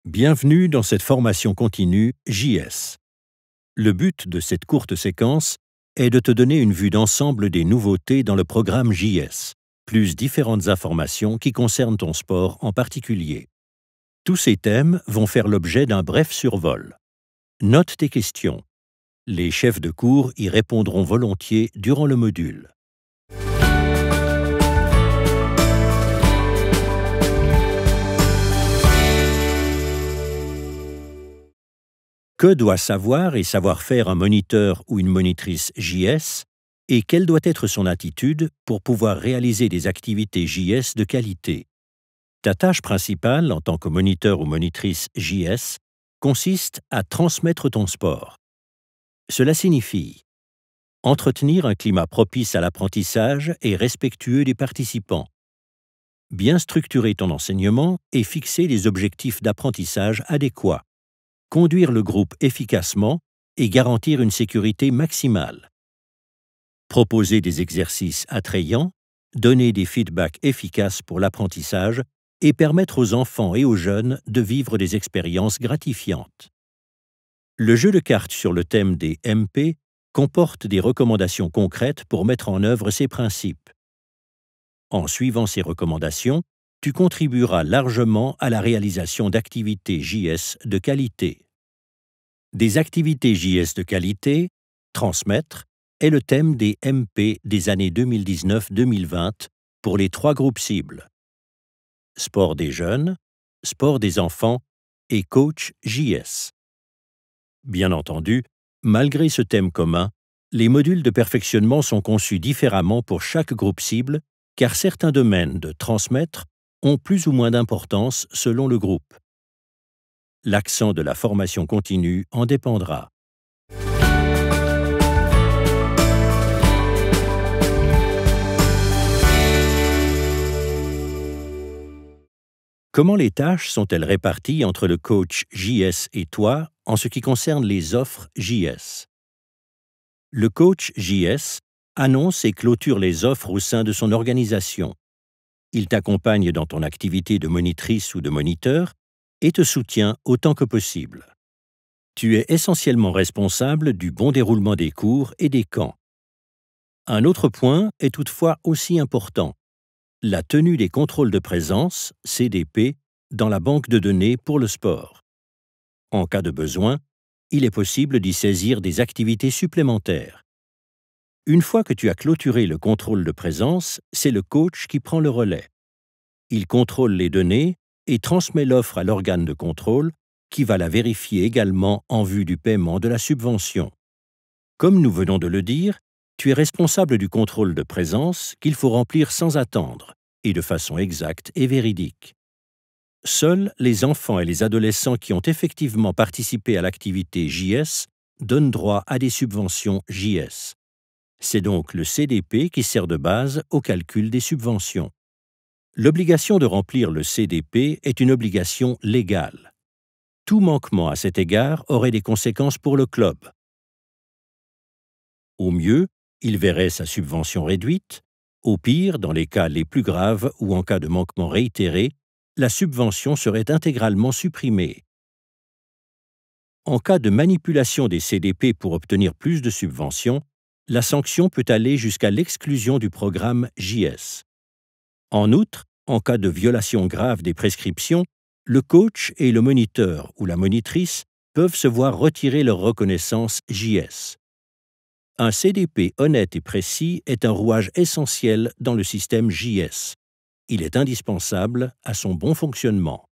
Bienvenue dans cette formation continue JS. Le but de cette courte séquence est de te donner une vue d'ensemble des nouveautés dans le programme JS, plus différentes informations qui concernent ton sport en particulier. Tous ces thèmes vont faire l'objet d'un bref survol. Note tes questions. Les chefs de cours y répondront volontiers durant le module. Que doit savoir et savoir faire un moniteur ou une monitrice JS et quelle doit être son attitude pour pouvoir réaliser des activités JS de qualité? Ta tâche principale en tant que moniteur ou monitrice JS consiste à transmettre ton sport. Cela signifie entretenir un climat propice à l'apprentissage et respectueux des participants, bien structurer ton enseignement et fixer des objectifs d'apprentissage adéquats, conduire le groupe efficacement et garantir une sécurité maximale. Proposer des exercices attrayants, donner des feedbacks efficaces pour l'apprentissage et permettre aux enfants et aux jeunes de vivre des expériences gratifiantes. Le jeu de cartes sur le thème des MP comporte des recommandations concrètes pour mettre en œuvre ces principes. En suivant ces recommandations, tu contribueras largement à la réalisation d'activités JS de qualité. Des activités JS de qualité, transmettre, est le thème des MP des années 2019-2020 pour les 3 groupes cibles: sport des jeunes, sport des enfants et coach JS. Bien entendu, malgré ce thème commun, les modules de perfectionnement sont conçus différemment pour chaque groupe cible car certains domaines de transmettre ont plus ou moins d'importance selon le groupe. L'accent de la formation continue en dépendra. Comment les tâches sont-elles réparties entre le coach JS et toi en ce qui concerne les offres JS? Le coach JS annonce et clôture les offres au sein de son organisation. Il t'accompagne dans ton activité de monitrice ou de moniteur et te soutient autant que possible. Tu es essentiellement responsable du bon déroulement des cours et des camps. Un autre point est toutefois aussi important: la tenue des contrôles de présence, CDP, dans la banque de données pour le sport. En cas de besoin, il est possible d'y saisir des activités supplémentaires. Une fois que tu as clôturé le contrôle de présence, c'est le coach qui prend le relais. Il contrôle les données et transmet l'offre à l'organe de contrôle qui va la vérifier également en vue du paiement de la subvention. Comme nous venons de le dire, tu es responsable du contrôle de présence qu'il faut remplir sans attendre et de façon exacte et véridique. Seuls les enfants et les adolescents qui ont effectivement participé à l'activité JS donnent droit à des subventions JS. C'est donc le CDP qui sert de base au calcul des subventions. L'obligation de remplir le CDP est une obligation légale. Tout manquement à cet égard aurait des conséquences pour le club. Au mieux, il verrait sa subvention réduite. Au pire, dans les cas les plus graves ou en cas de manquement réitéré, la subvention serait intégralement supprimée. En cas de manipulation des CDP pour obtenir plus de subventions, la sanction peut aller jusqu'à l'exclusion du programme JS. En outre, en cas de violation grave des prescriptions, le coach et le moniteur ou la monitrice peuvent se voir retirer leur reconnaissance JS. Un CDP honnête et précis est un rouage essentiel dans le système JS. Il est indispensable à son bon fonctionnement.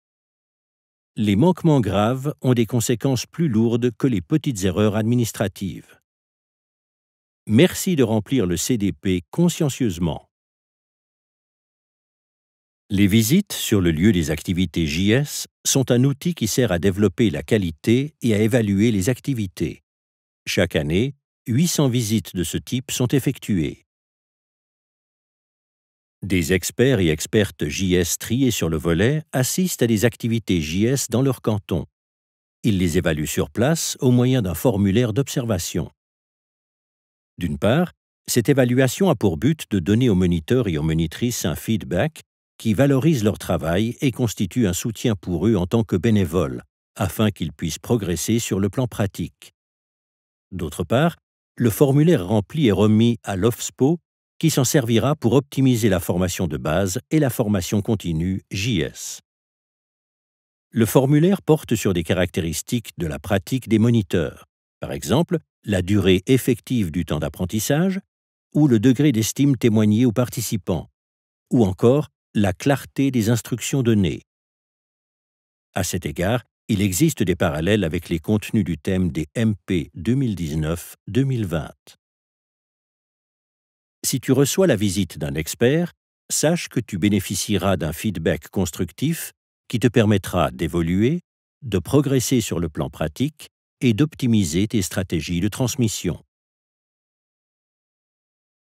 Les manquements graves ont des conséquences plus lourdes que les petites erreurs administratives. Merci de remplir le CDP consciencieusement. Les visites sur le lieu des activités JS sont un outil qui sert à développer la qualité et à évaluer les activités. Chaque année, 800 visites de ce type sont effectuées. Des experts et expertes JS triés sur le volet assistent à des activités JS dans leur canton. Ils les évaluent sur place au moyen d'un formulaire d'observation. D'une part, cette évaluation a pour but de donner aux moniteurs et aux monitrices un feedback qui valorise leur travail et constitue un soutien pour eux en tant que bénévoles, afin qu'ils puissent progresser sur le plan pratique. D'autre part, le formulaire rempli est remis à l'OFSPO, qui s'en servira pour optimiser la formation de base et la formation continue JS. Le formulaire porte sur des caractéristiques de la pratique des moniteurs, par exemple la durée effective du temps d'apprentissage ou le degré d'estime témoigné aux participants, ou encore la clarté des instructions données. À cet égard, il existe des parallèles avec les contenus du thème des MP 2019-2020. Si tu reçois la visite d'un expert, sache que tu bénéficieras d'un feedback constructif qui te permettra d'évoluer, de progresser sur le plan pratique et d'optimiser tes stratégies de transmission.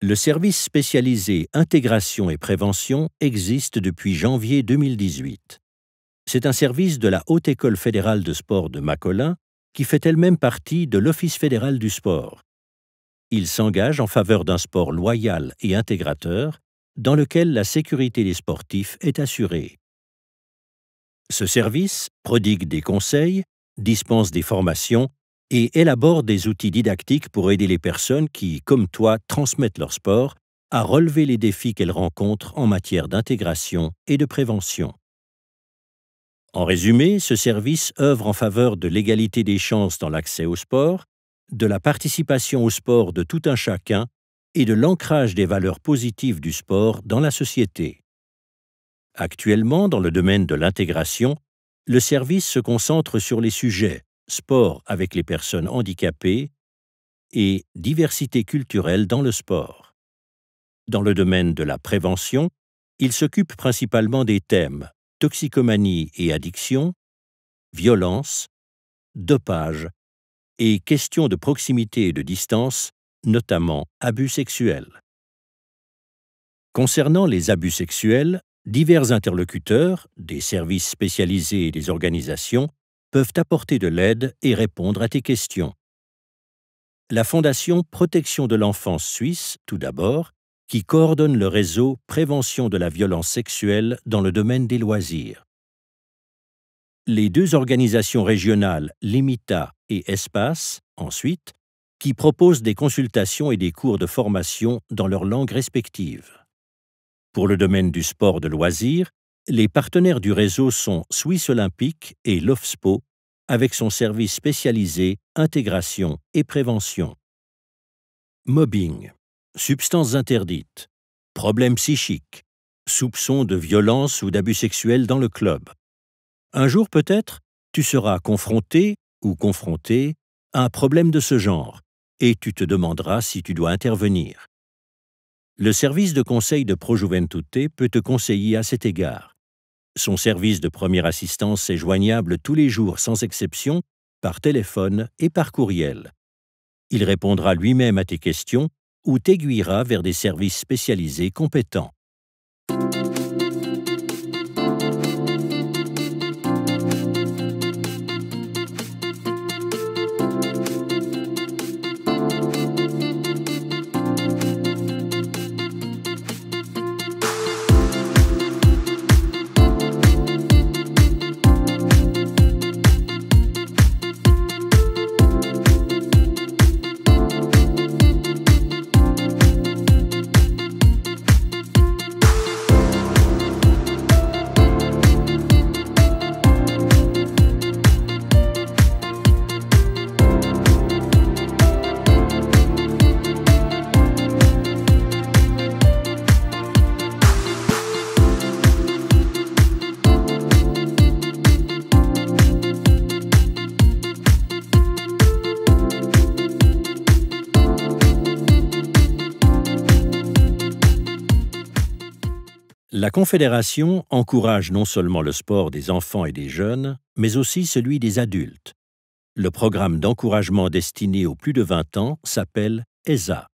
Le service spécialisé Intégration et Prévention existe depuis janvier 2018. C'est un service de la Haute École fédérale de sport de Macolin qui fait elle-même partie de l'Office fédéral du sport. Il s'engage en faveur d'un sport loyal et intégrateur dans lequel la sécurité des sportifs est assurée. Ce service prodigue des conseils, dispense des formations et élabore des outils didactiques pour aider les personnes qui, comme toi, transmettent leur sport à relever les défis qu'elles rencontrent en matière d'intégration et de prévention. En résumé, ce service œuvre en faveur de l'égalité des chances dans l'accès au sport, de la participation au sport de tout un chacun et de l'ancrage des valeurs positives du sport dans la société. Actuellement, dans le domaine de l'intégration, le service se concentre sur les sujets sport avec les personnes handicapées et diversité culturelle dans le sport. Dans le domaine de la prévention, il s'occupe principalement des thèmes toxicomanie et addiction, violence, dopage et questions de proximité et de distance, notamment abus sexuels. Concernant les abus sexuels, divers interlocuteurs, des services spécialisés et des organisations, peuvent apporter de l'aide et répondre à tes questions. La Fondation Protection de l'enfance suisse, tout d'abord, qui coordonne le réseau Prévention de la violence sexuelle dans le domaine des loisirs. Les deux organisations régionales Limita et Espace, ensuite, qui proposent des consultations et des cours de formation dans leurs langues respectives. Pour le domaine du sport de loisirs, les partenaires du réseau sont Suisse Olympique et l'OFSPO, avec son service spécialisé Intégration et Prévention. Mobbing, substances interdites, problèmes psychiques, soupçons de violence ou d'abus sexuels dans le club. Un jour peut-être, tu seras confronté ou confronté à un problème de ce genre et tu te demanderas si tu dois intervenir. Le service de conseil de Pro Juventute peut te conseiller à cet égard. Son service de première assistance est joignable tous les jours sans exception, par téléphone et par courriel. Il répondra lui-même à tes questions ou t'aiguillera vers des services spécialisés compétents. La Confédération encourage non seulement le sport des enfants et des jeunes, mais aussi celui des adultes. Le programme d'encouragement destiné aux plus de 20 ans s'appelle ESA.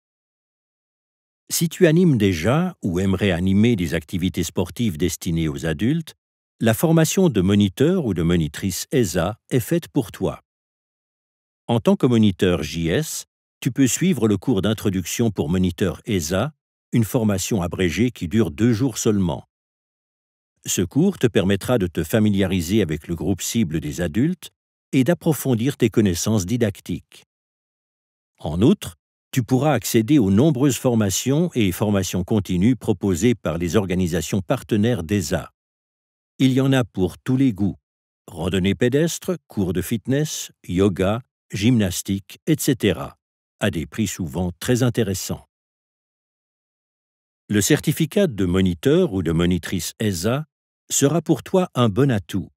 Si tu animes déjà ou aimerais animer des activités sportives destinées aux adultes, la formation de moniteur ou de monitrice ESA est faite pour toi. En tant que moniteur JS, tu peux suivre le cours d'introduction pour moniteur ESA, une formation abrégée qui dure 2 jours seulement. Ce cours te permettra de te familiariser avec le groupe cible des adultes et d'approfondir tes connaissances didactiques. En outre, tu pourras accéder aux nombreuses formations et formations continues proposées par les organisations partenaires d'ESA. Il y en a pour tous les goûts: randonnée pédestre, cours de fitness, yoga, gymnastique, etc., à des prix souvent très intéressants. Le certificat de moniteur ou de monitrice ESA sera pour toi un bon atout.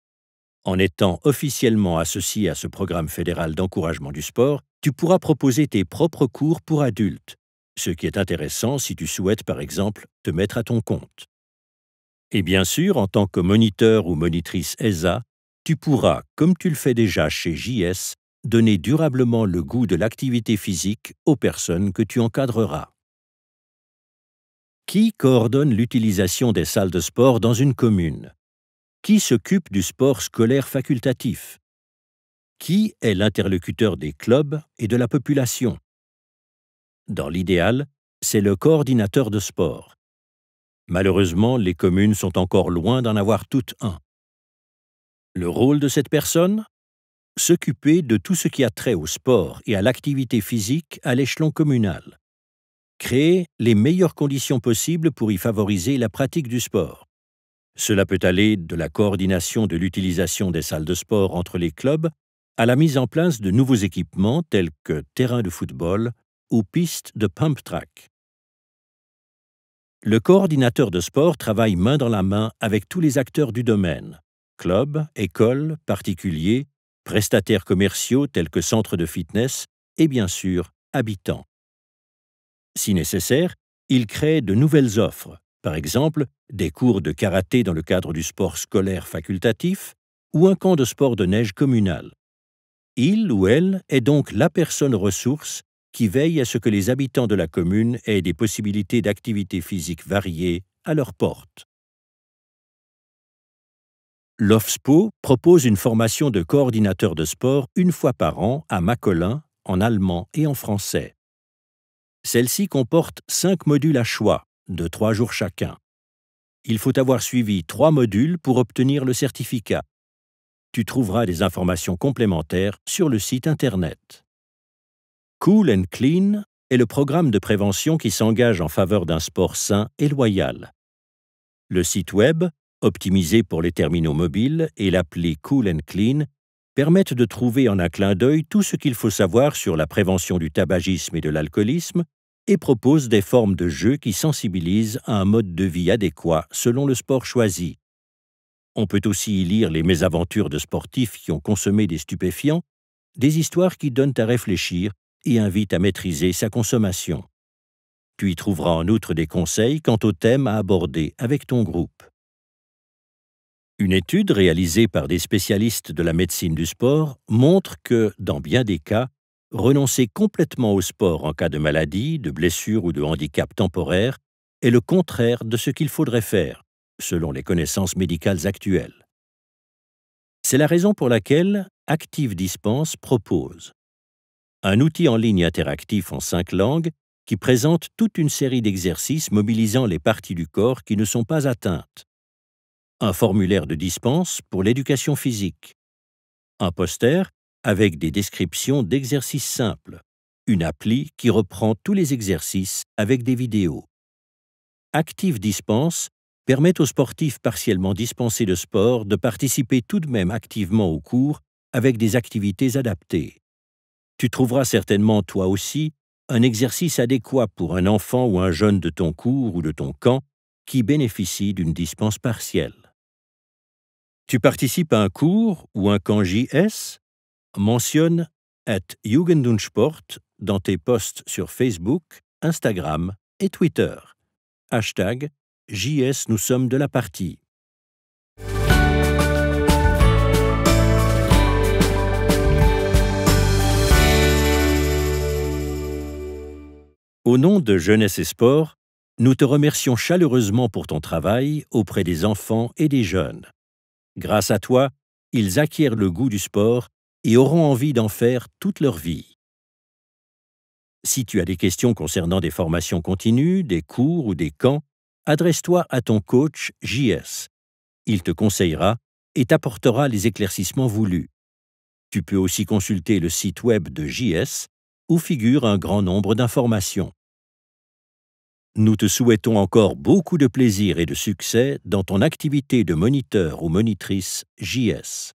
En étant officiellement associé à ce programme fédéral d'encouragement du sport, tu pourras proposer tes propres cours pour adultes, ce qui est intéressant si tu souhaites par exemple te mettre à ton compte. Et bien sûr, en tant que moniteur ou monitrice ESA, tu pourras, comme tu le fais déjà chez JS, donner durablement le goût de l'activité physique aux personnes que tu encadreras. Qui coordonne l'utilisation des salles de sport dans une commune? Qui s'occupe du sport scolaire facultatif? Qui est l'interlocuteur des clubs et de la population? Dans l'idéal, c'est le coordinateur de sport. Malheureusement, les communes sont encore loin d'en avoir toutes un. Le rôle de cette personne? S'occuper de tout ce qui a trait au sport et à l'activité physique à l'échelon communal. Créer les meilleures conditions possibles pour y favoriser la pratique du sport. Cela peut aller de la coordination de l'utilisation des salles de sport entre les clubs à la mise en place de nouveaux équipements tels que terrains de football ou pistes de pump track. Le coordinateur de sport travaille main dans la main avec tous les acteurs du domaine: clubs, écoles, particuliers, prestataires commerciaux tels que centres de fitness et bien sûr, habitants. Si nécessaire, il crée de nouvelles offres, par exemple des cours de karaté dans le cadre du sport scolaire facultatif ou un camp de sport de neige communal. Il ou elle est donc la personne ressource qui veille à ce que les habitants de la commune aient des possibilités d'activités physiques variées à leur porte. L'OFSPO propose une formation de coordinateur de sport une fois par an à Macolin, en allemand et en français. Celle-ci comporte 5 modules à choix, de 3 jours chacun. Il faut avoir suivi 3 modules pour obtenir le certificat. Tu trouveras des informations complémentaires sur le site Internet. Cool and Clean est le programme de prévention qui s'engage en faveur d'un sport sain et loyal. Le site web, optimisé pour les terminaux mobiles, et l'appli Cool and Clean permettent de trouver en un clin d'œil tout ce qu'il faut savoir sur la prévention du tabagisme et de l'alcoolisme et proposent des formes de jeu qui sensibilisent à un mode de vie adéquat selon le sport choisi. On peut aussi y lire les mésaventures de sportifs qui ont consommé des stupéfiants, des histoires qui donnent à réfléchir et invitent à maîtriser sa consommation. Tu y trouveras en outre des conseils quant au thème à aborder avec ton groupe. Une étude réalisée par des spécialistes de la médecine du sport montre que, dans bien des cas, renoncer complètement au sport en cas de maladie, de blessure ou de handicap temporaire est le contraire de ce qu'il faudrait faire, selon les connaissances médicales actuelles. C'est la raison pour laquelle Active Dispense propose un outil en ligne interactif en 5 langues qui présente toute une série d'exercices mobilisant les parties du corps qui ne sont pas atteintes, un formulaire de dispense pour l'éducation physique, un poster avec des descriptions d'exercices simples, une appli qui reprend tous les exercices avec des vidéos. Active Dispense permet aux sportifs partiellement dispensés de sport de participer tout de même activement aux cours avec des activités adaptées. Tu trouveras certainement, toi aussi, un exercice adéquat pour un enfant ou un jeune de ton cours ou de ton camp qui bénéficie d'une dispense partielle. Tu participes à un cours ou un camp JS? Mentionne @Jugend und Sport dans tes posts sur Facebook, Instagram et Twitter. #JS Nous sommes de la partie. Au nom de Jeunesse et Sport, nous te remercions chaleureusement pour ton travail auprès des enfants et des jeunes. Grâce à toi, ils acquièrent le goût du sport et auront envie d'en faire toute leur vie. Si tu as des questions concernant des formations continues, des cours ou des camps, adresse-toi à ton coach JS. Il te conseillera et t'apportera les éclaircissements voulus. Tu peux aussi consulter le site web de JS où figure un grand nombre d'informations. Nous te souhaitons encore beaucoup de plaisir et de succès dans ton activité de moniteur ou monitrice JS.